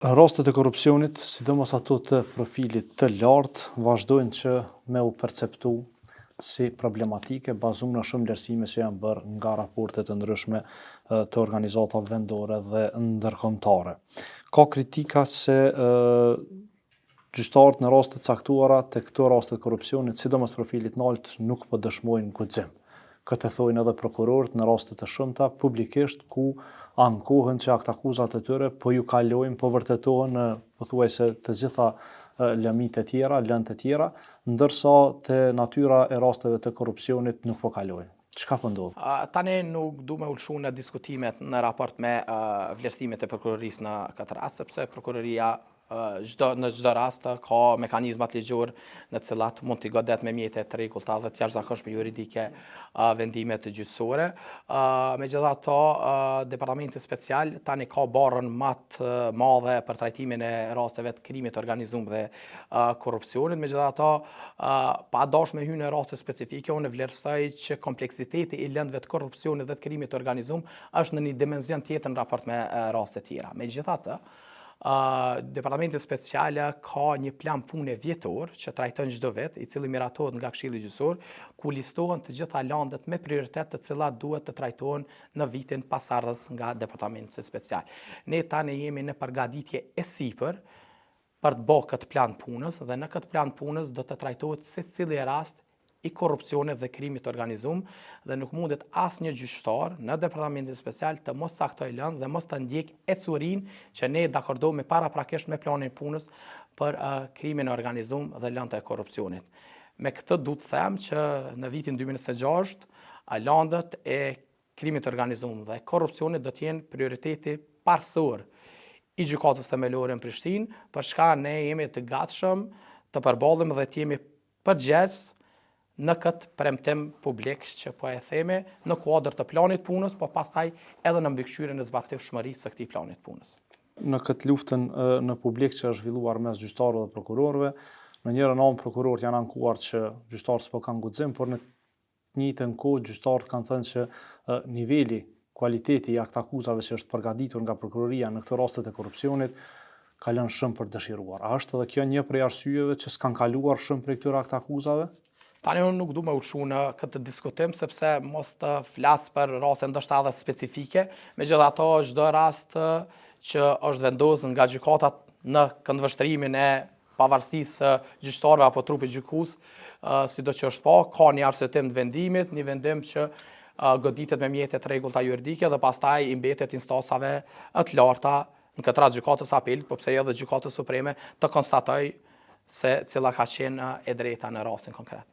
Rastet e korrupsionit, sidomos ato të profilit të lartë, vazhdojnë që me u perceptu si problematike, bazuar në shumë vlerësime që janë bërë nga raportet të ndryshme të organizatave vendore dhe ndërkombëtare. Ka kritika se gjyqtarët në raste të caktuara te këto raste të korrupsionit, sidomos profilit të lartë, nuk po dëshmojnë guxim. Këtë thojnë edhe prokurorët në raste të shumta publikisht ku ankohen që aktakuzat e tyre po ju kalojnë, po vërtetohen në pothuajse të gjitha lëmit e tjera, lëndë të tjera, ndërsa te natyra e rasteve të korrupsionit nuk po kalojnë. Çka po ndodh? Tani nuk du me ulshu në diskutimet në raport me vlerësimet e prokurorisë në këtë rast, sepse prokuroria në çdo rast ka mekanizmat ligjor në të cilat mund t'i godet me mjete të rregullta dhe të jashtëzakonshme juridike vendimet gjyqësore. Megjithatë, Departamenti Special tani ka barrën më të madhe për trajtimin e rasteve të krimit të organizuar dhe korrupsionit. Megjithatë, pa dashur me hyrë në raste specifike, unë vlerësoj që kompleksiteti i lëndëve të korrupsionit dhe të krimit të organizuar është në një dimension tjetër në raport me raste tjera. Megjithatë, Departamenti Special ka një plan pune vjetor që trajton çdo vit, i cili miratohet nga Këshilli Gjyqësor, ku listohen të gjitha landet me prioritet të cilat duhet të trajtohen në vitin pasardhës nga Departamenti Special. Ne tani jemi në përgatitje e sipër për të bërë këtë plan punës dhe në këtë plan punës do të trajtohet secili rast i korrupsionit dhe krimit të organizuar dhe nuk mundet asnjë gjyqtar në Departamentin Special të mos saktoj lëndë dhe mos të ndjek ecurinë që ne dakordohemi paraprakisht me planin punës për krimin e organizuar dhe lëndët e korrupsionit. Me këtë du të them që në vitin 2026 lëndët e krimit të organizuar dhe korrupsionit do të jenë prioriteti parsor i gjykatës themelore në Prishtinë, për shka ne jemi të gatshëm të përballemi dhe të jemi përgjegjës në këtë premtim publik që po e themi në kuadër të planit punës, po pastaj edhe në mbikëqyrjen e zbatishmërisë së këtij planit punës. Në këtë luftën në publik që është zhvilluar mes gjyqtarëve dhe prokurorëve, në njërin anë prokurorët janë ankuar që gjyqtarët s'po kanë guxim, por në të njëjtën kohë gjyqtarët kanë thënë që niveli, kualiteti i aktakuzave që është përgatitur nga prokuroria në këto raste të korrupsionit ka lënë shumë për dëshiruar. A është edhe kjo një prej arsyeve që s'kan kaluar shumë prej këtyre aktakuzave? Tani unë nuk du me ushu në këtë diskutim, sepse mos të flas për raste ndoshta edhe specifike, megjithatë çdo rast që është vendosur nga gjykatat në këndvështrimin e pavarësisë së gjyqtarëve apo trupit gjykues, sido që është ka një arsyetim të vendimit, një vendim që goditet me mjete të rregullta juridike dhe pastaj i mbetet instancave të larta, në këtë rast gjykatës apelit, po pse edhe gjykatës supreme të konstatoj se cila ka qenë e drejta në rastin konkret.